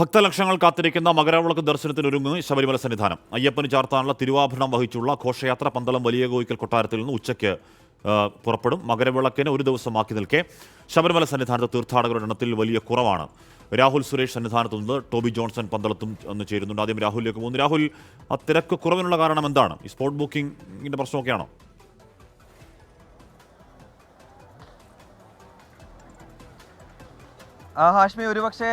ഭക്തലക്ഷങ്ങൾ കാത്തിരിക്കുന്ന മകരവിളക്ക് ദർശനത്തിനൊരുങ്ങി ശബരിമല സന്നിധാനം. അയ്യപ്പന് ചാർത്താനുള്ള തിരുവാഭരണം വഹിച്ചുള്ള ഘോഷയാത്ര പന്തളം വലിയ കോയിക്കൽ കൊട്ടാരത്തിൽ നിന്ന് ഉച്ചയ്ക്ക് പുറപ്പെടും. മകരവിളക്കിന് ഒരു ദിവസം ബാക്കി നിൽക്കെ ശബരിമല സന്നിധാനത്ത് തീർത്ഥാടകരുടെ എണ്ണത്തിൽ വലിയ കുറവാണ്. രാഹുൽ സുരേഷ് സന്നിധാനത്തു നിന്ന് ടോബി ജോൺസൺ പന്തളത്തും ഒന്ന് ചേരുന്നുണ്ട്. ആദ്യം രാഹുലിലേക്ക് പോകുന്നു. രാഹുൽ, ആ തിരക്ക് കുറവിനുള്ള കാരണം എന്താണ്? ഈ സ്പോട്ട് ബുക്കിംഗിന്റെ പ്രശ്നമൊക്കെയാണോ? ഹാഷ്മി, ഒരുപക്ഷെ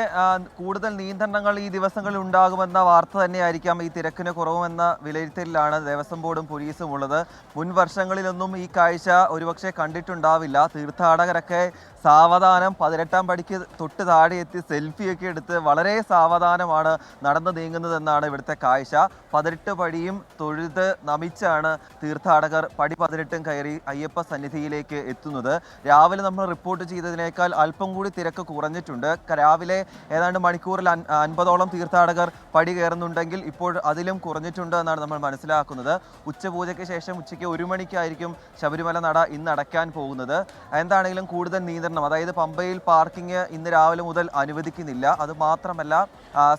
കൂടുതൽ നിയന്ത്രണങ്ങൾ ഈ ദിവസങ്ങളിൽ ഉണ്ടാകുമെന്ന വാർത്ത തന്നെയായിരിക്കാം ഈ തിരക്കിന് കുറവുമെന്ന വിലയിരുത്തലിലാണ് ദേവസ്വം ബോർഡും പോലീസും ഉള്ളത്. മുൻ വർഷങ്ങളിലൊന്നും ഈ കാഴ്ച ഒരുപക്ഷെ കണ്ടിട്ടുണ്ടാവില്ല. തീർത്ഥാടകരൊക്കെ സാവധാനം 18-ാം പടിക്ക് തൊട്ട് താഴെ എത്തി സെൽഫിയൊക്കെ എടുത്ത് വളരെ സാവധാനമാണ് നടന്നു നീങ്ങുന്നതെന്നാണ് ഇവിടുത്തെ കാഴ്ച. 18 പടിയും തൊഴുത് നമിച്ചാണ് തീർത്ഥാടകർ പടി 18 കയറി അയ്യപ്പ സന്നിധിയിലേക്ക് എത്തുന്നത്. രാവിലെ നമ്മൾ റിപ്പോർട്ട് ചെയ്തതിനേക്കാൾ അല്പം കൂടി തിരക്ക് കുറഞ്ഞിട്ടുണ്ട്. രാവിലെ ഏതാണ്ട് മണിക്കൂറിൽ 50ഓളം തീർത്ഥാടകർ പടി കയറുന്നുണ്ടെങ്കിൽ ഇപ്പോൾ അതിലും കുറഞ്ഞിട്ടുണ്ട് എന്നാണ് നമ്മൾ മനസ്സിലാക്കുന്നത്. ഉച്ചപൂജയ്ക്ക് ശേഷം ഉച്ചയ്ക്ക് 1 മണിക്കായിരിക്കും ശബരിമല നട ഇന്ന് അടയ്ക്കാൻ പോകുന്നത്. എന്താണെങ്കിലും കൂടുതൽ നിയന്ത്രണം, അതായത് പമ്പയിൽ പാർക്കിംഗ് ഇന്ന് രാവിലെ മുതൽ അനുവദിക്കുന്നില്ല. അത് മാത്രമല്ല,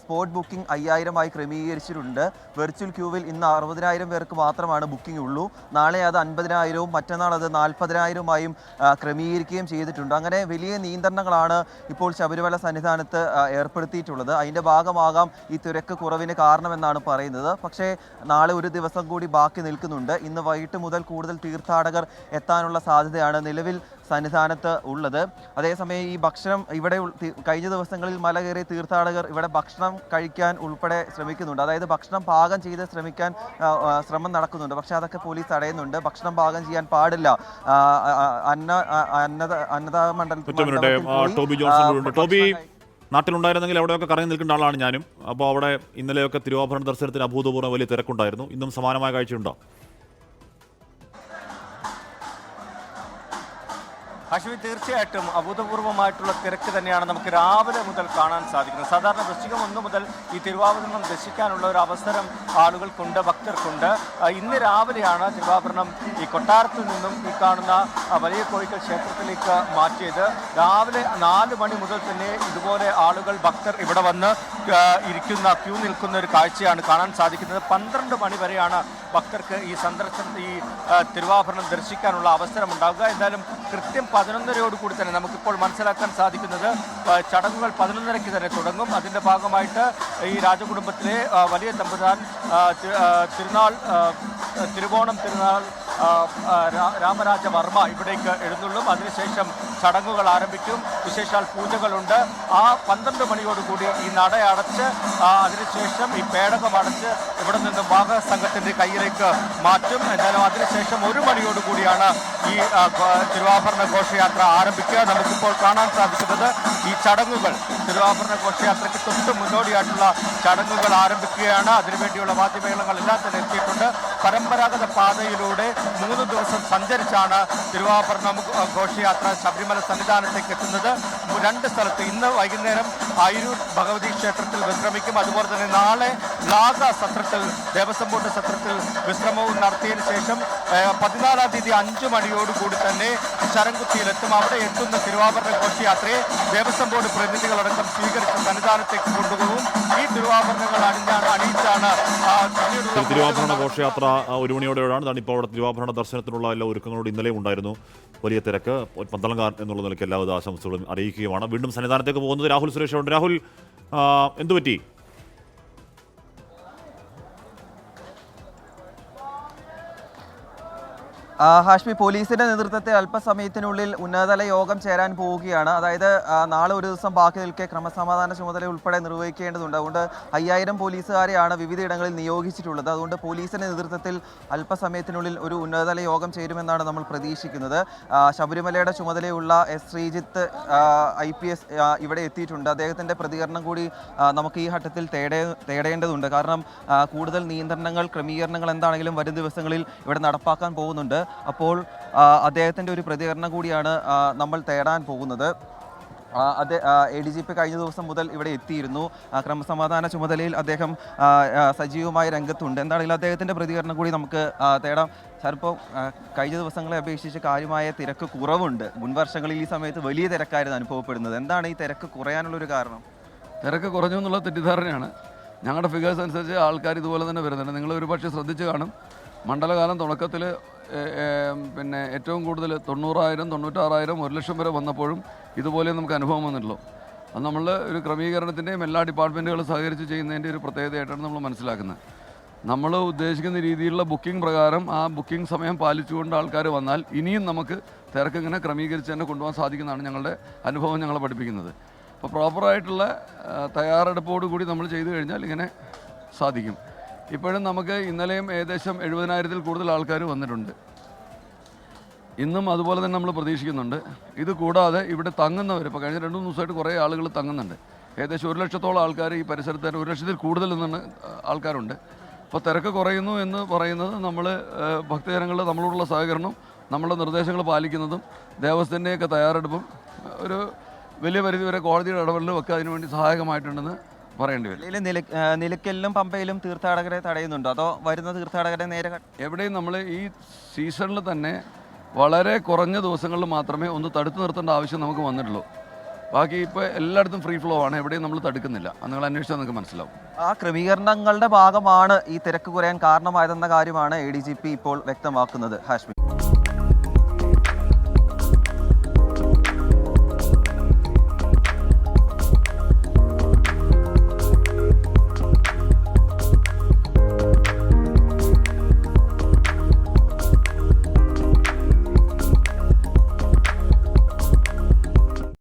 സ്പോട്ട് ബുക്കിംഗ് 5000 ക്രമീകരിച്ചിട്ടുണ്ട്. വെർച്വൽ ക്യൂവിൽ ഇന്ന് 60,000 പേർക്ക് മാത്രമാണ് ബുക്കിംഗ് ഉള്ളൂ. നാളെ അത് 50,000-ഉം മറ്റന്നാൾ അത് 40,000-ആയും ക്രമീകരിക്കുകയും ചെയ്തിട്ടുണ്ട്. അങ്ങനെ വലിയ നിയന്ത്രണങ്ങളാണ് ഇപ്പോൾ ശബരിമല സന്നിധാനത്ത് ഏർപ്പെടുത്തിയിട്ടുള്ളത്. അതിൻ്റെ ഭാഗമാകാം ഈ തിരക്ക് കുറവിന് കാരണമെന്നാണ് പറയുന്നത്. പക്ഷേ നാളെ ഒരു ദിവസം കൂടി ബാക്കി നിൽക്കുന്നുണ്ട്. ഇന്ന് വൈകിട്ട് മുതൽ കൂടുതൽ തീർത്ഥാടകർ എത്താനുള്ള സാധ്യതയാണ് നിലവിൽ സന്നിധാനത്ത് ഉള്ളത്. അതേസമയം ഈ ഭക്ഷണം ഇവിടെ കഴിഞ്ഞ ദിവസങ്ങളിൽ മല കയറിയ തീർത്ഥാടകർ ഇവിടെ ഭക്ഷണം കഴിക്കാൻ ഉൾപ്പെടെ ശ്രമിക്കുന്നുണ്ട്. അതായത് ഭക്ഷണം പാകം ചെയ്ത് ശ്രമം നടക്കുന്നുണ്ട്. പക്ഷേ അതൊക്കെ പോലീസ് തടയുന്നുണ്ട്. ഭക്ഷണം പാകം ചെയ്യാൻ പാടില്ല. അന്നദാന ടോബി നാട്ടിലുണ്ടായിരുന്നെങ്കിൽ അവിടെയൊക്കെ കറങ്ങി നിൽക്കേണ്ട ആളാണ് ഞാനും. അപ്പോൾ അവിടെ ഇന്നലെയൊക്കെ തിരുവാഭരണ ദർശനത്തിന് അഭൂതപൂർവ്വം വലിയ തിരക്കുണ്ടായിരുന്നു. ഇന്നും സമാനമായ കാഴ്ചയുണ്ടോ? അശ്വിൻ, തീർച്ചയായിട്ടും അഭൂതപൂർവമായിട്ടുള്ള തിരക്ക് തന്നെയാണ് നമുക്ക് രാവിലെ മുതൽ കാണാൻ സാധിക്കുന്നത്. സാധാരണ വൃശ്ചികം 1 മുതൽ ഈ തിരുവാഭരണം ദർശിക്കാനുള്ള ഒരു അവസരം ആളുകൾക്കുണ്ട്, ഭക്തർക്കുണ്ട്. ഇന്ന് രാവിലെയാണ് തിരുവാഭരണം ഈ കൊട്ടാരത്തിൽ നിന്നും ഈ കാണുന്ന വലിയ കോയിക്കൽ ക്ഷേത്രത്തിലേക്ക് മാറ്റിയത്. രാവിലെ 4 മണി മുതൽ തന്നെ ഇതുപോലെ ആളുകൾ, ഭക്തർ ഇവിടെ വന്ന് ക്യൂ നിൽക്കുന്ന ഒരു കാഴ്ചയാണ് കാണാൻ സാധിക്കുന്നത്. 12 മണി വരെയാണ് ഭക്തർക്ക് ഈ തിരുവാഭരണം ദർശിക്കാനുള്ള അവസരം ഉണ്ടാവുക. എന്തായാലും കൃത്യം 11:30 തന്നെ നമുക്കിപ്പോൾ മനസ്സിലാക്കാൻ സാധിക്കുന്നത് ചടങ്ങുകൾ 11:30 തന്നെ തുടങ്ങും. അതിൻ്റെ ഭാഗമായിട്ട് ഈ രാജകുടുംബത്തിലെ വലിയ തമ്പുരാൻ തിരുവോണം തിരുനാൾ രാമരാജവർമ്മ ഇവിടേക്ക് എഴുന്നള്ളും. അതിനുശേഷം ചടങ്ങുകൾ ആരംഭിക്കും. വിശേഷാൽ പൂജകളുണ്ട്. ആ 12 മണിയോടുകൂടി ഈ നട അടച്ച് അതിനുശേഷം ഈ പേടകം അടച്ച് ഇവിടെ നിന്നും വാഹക സംഘത്തിൻ്റെ കയ്യിലേക്ക് മാറ്റും. എന്തായാലും അതിനുശേഷം 1 മണിയോടുകൂടിയാണ് ഈ തിരുവാഭരണ ഘോഷയാത്ര ആരംഭിക്കുക. നമുക്കിപ്പോൾ കാണാൻ സാധിക്കുന്നത് ഈ ചടങ്ങുകൾ, തിരുവാഭരണ ഘോഷയാത്രയ്ക്ക് തൊട്ട് മുന്നോടിയായിട്ടുള്ള ചടങ്ങുകൾ ആരംഭിക്കുകയാണ്. അതിനുവേണ്ടിയുള്ള വാദ്യമേളങ്ങൾ എല്ലാം തന്നെ എത്തിയിട്ടുണ്ട്. പരമ്പരാഗത പാതയിലൂടെ 3 ദിവസം സഞ്ചരിച്ചാണ് തിരുവാഭരണ ഘോഷയാത്ര ശബരിമല സന്നിധാനത്തേക്ക് എത്തുന്നത്. 2 സ്ഥലത്ത്, ഇന്ന് വൈകുന്നേരം ആയിരൂർ ഭഗവതി ക്ഷേത്രത്തിൽ വിശ്രമിക്കും. അതുപോലെ തന്നെ നാളെ ലാഗ സത്രത്തിൽ, ദേവസ്വം ബോർഡ് സത്രത്തിൽ വിശ്രമവും നടത്തിയതിനു ശേഷം 14-ാം തീയതി 5 മണിയോടുകൂടി തന്നെ ശരംകുത്തിയിലെത്തും. അവിടെ എത്തുന്ന തിരുവാഭരണ ഘോഷയാത്രയെ ദേവസ്വം ബോർഡ് പ്രതിനിധികളടക്കം സ്വീകരിച്ച് സന്നിധാനത്തേക്ക് കൊണ്ടുപോകും. ഈ തിരുവാഭരണങ്ങൾ അണിയിച്ചാണ് തിരുവാഭരണ ഘോഷയാത്ര 1 മണിയോടെയാണ്. ഇപ്പോൾ അവിടെ തിരുവാഭരണ ദർശനത്തിനുള്ള എല്ലാ ഒരുക്കങ്ങളോട് ഇന്നലെയും ഉണ്ടായിരുന്നു വലിയ തിരക്ക്. പന്തളംകാരൻ എന്നുള്ള നിലയ്ക്ക് എല്ലാവിധ ആശംസകളും അറിയിക്കുകയാണ്. വീണ്ടും സന്നിധാനത്തേക്ക് പോകുന്നത് രാഹുൽ സുരേഷ് ഉണ്ട്. രാഹുൽ, എന്തുപറ്റി? ഹാഷ്മി, പോലീസിന്റെ നേതൃത്വത്തിൽ അല്പസമയത്തിനുള്ളിൽ ഉന്നതതല യോഗം ചേരാൻ പോവുകയാണ്. അതായത് നാളെ ഒരു ദിവസം ബാക്കി നിൽക്കെ ക്രമസമാധാന ചുമതല ഉൾപ്പെടെ നിർവഹിക്കേണ്ടതുണ്ട്. അതുകൊണ്ട് 5000 പോലീസുകാരെയാണ് വിവിധയിടങ്ങളിൽ നിയോഗിച്ചിട്ടുള്ളത്. അതുകൊണ്ട് പോലീസിന്റെ നേതൃത്വത്തിൽ അല്പസമയത്തിനുള്ളിൽ ഒരു ഉന്നതതല യോഗം ചേരുമെന്നാണ് നമ്മൾ പ്രതീക്ഷിക്കുന്നത്. ശബരിമലയുടെ ചുമതലയുള്ള എസ് ശ്രീജിത്ത് IPS ഇവിടെ എത്തിയിട്ടുണ്ട്. അദ്ദേഹത്തിൻ്റെ പ്രതികരണം കൂടി നമുക്ക് ഈ ഘട്ടത്തിൽ തേടേണ്ടതുണ്ട്. കാരണം കൂടുതൽ നിയന്ത്രണങ്ങൾ, ക്രമീകരണങ്ങൾ എന്താണെങ്കിലും വരും ദിവസങ്ങളിൽ ഇവിടെ നടപ്പാക്കാൻ പോകുന്നുണ്ട്. അപ്പോൾ അദ്ദേഹത്തിൻ്റെ ഒരു പ്രതികരണം കൂടിയാണ് നമ്മൾ തേടാൻ പോകുന്നത്. ADGP കഴിഞ്ഞ ദിവസം മുതൽ ഇവിടെ എത്തിയിരുന്നു. ക്രമസമാധാന ചുമതലയിൽ അദ്ദേഹം സജീവമായ രംഗത്തുണ്ട്. എന്താണെങ്കിലും അദ്ദേഹത്തിൻ്റെ പ്രതികരണം കൂടി നമുക്ക് തേടാം. സാർ, ഇപ്പോൾ കഴിഞ്ഞ ദിവസങ്ങളെ അപേക്ഷിച്ച് കാര്യമായ തിരക്ക് കുറവുണ്ട്. മുൻ വർഷങ്ങളിൽ ഈ സമയത്ത് വലിയ തിരക്കായിരുന്നു അനുഭവപ്പെടുന്നത്. എന്താണ് ഈ തിരക്ക് കുറയാനുള്ളൊരു കാരണം? തിരക്ക് കുറഞ്ഞു എന്നുള്ള തെറ്റിദ്ധാരണയാണ്. ഞങ്ങളുടെ ഫിഗേഴ്സ് അനുസരിച്ച് ആൾക്കാർ ഇതുപോലെ തന്നെ വരുന്നുണ്ട്. നിങ്ങൾ ഒരുപക്ഷെ ശ്രദ്ധിച്ച് കാണും, മണ്ഡലകാലം തുടക്കത്തിൽ പിന്നെ ഏറ്റവും കൂടുതൽ 90,000, 96,000, 1,00,000 വരെ വന്നപ്പോഴും ഇതുപോലെ നമുക്ക് അനുഭവം വന്നിട്ടുള്ളൂ. അത് നമ്മൾ ഒരു ക്രമീകരണത്തിൻ്റെയും എല്ലാ ഡിപ്പാർട്ട്മെൻറ്റുകളും സഹകരിച്ച് ചെയ്യുന്നതിൻ്റെ ഒരു പ്രത്യേകതയായിട്ടാണ് നമ്മൾ മനസ്സിലാക്കുന്നത്. നമ്മൾ ഉദ്ദേശിക്കുന്ന രീതിയിലുള്ള ബുക്കിംഗ് പ്രകാരം ആ ബുക്കിംഗ് സമയം പാലിച്ചുകൊണ്ട് ആൾക്കാർ വന്നാൽ ഇനിയും നമുക്ക് തിരക്ക് ഇങ്ങനെ ക്രമീകരിച്ച് തന്നെ കൊണ്ടുപോകാൻ സാധിക്കുന്നതാണ് ഞങ്ങളുടെ അനുഭവം ഞങ്ങളെ പഠിപ്പിക്കുന്നത്. അപ്പോൾ പ്രോപ്പറായിട്ടുള്ള തയ്യാറെടുപ്പോടു കൂടി നമ്മൾ ചെയ്തു കഴിഞ്ഞാൽ ഇങ്ങനെ സാധിക്കും. ഇപ്പോഴും നമുക്ക് ഇന്നലെയും ഏകദേശം 70,000-ൽ കൂടുതൽ ആൾക്കാർ വന്നിട്ടുണ്ട്. ഇന്നും അതുപോലെ തന്നെ നമ്മൾ പ്രതീക്ഷിക്കുന്നുണ്ട്. ഇത് കൂടാതെ ഇവിടെ തങ്ങുന്നവർ ഇപ്പോൾ കഴിഞ്ഞ 2-3 ദിവസമായിട്ട് കുറേ ആളുകൾ തങ്ങുന്നുണ്ട്. ഏകദേശം 1,00,000-ഓളം ആൾക്കാർ ഈ പരിസരത്ത് തന്നെ 1,00,000-ൽ കൂടുതൽ നിന്ന് ആൾക്കാരുണ്ട്. അപ്പോൾ തിരക്ക് കുറയുന്നു എന്ന് പറയുന്നത് നമ്മൾ ഭക്തജനങ്ങൾ നമ്മളോടുള്ള സഹകരണം, നമ്മളുടെ നിർദ്ദേശങ്ങൾ പാലിക്കുന്നതും ദേവസ്ഥൻ്റെയൊക്കെ തയ്യാറെടുപ്പും ഒരു വലിയ പരിധിവരെ കോടതിയുടെ ഇടപെടലും ഒക്കെ അതിനുവേണ്ടി സഹായകമായിട്ടുണ്ടെന്ന് പറയേണ്ടി വരും. നിലയ്ക്കലിലും പമ്പയിലും തീർത്ഥാടകരെ തടയുന്നുണ്ടോ, അതോ വരുന്ന തീർത്ഥാടകരെ നേരെ എവിടെയും നമ്മൾ ഈ സീസണിൽ തന്നെ വളരെ കുറഞ്ഞ ദിവസങ്ങളിൽ മാത്രമേ ഒന്ന് തടുത്തു നിർത്തേണ്ട ആവശ്യം നമുക്ക് വന്നിട്ടുള്ളൂ. ബാക്കി ഇപ്പോൾ എല്ലായിടത്തും ഫ്രീ ഫ്ലോ ആണ്, എവിടെയും നമ്മൾ തടുക്കുന്നില്ല. നിങ്ങൾ അന്വേഷിച്ചാൽ നിങ്ങൾക്ക് മനസ്സിലാവും. ആ ക്രമീകരണങ്ങളുടെ ഭാഗമാണ് ഈ തിരക്ക് കുറയാൻ കാരണമായതെന്ന കാര്യമാണ് ADGP ഇപ്പോൾ വ്യക്തമാക്കുന്നത്. ഹാഷ്മി.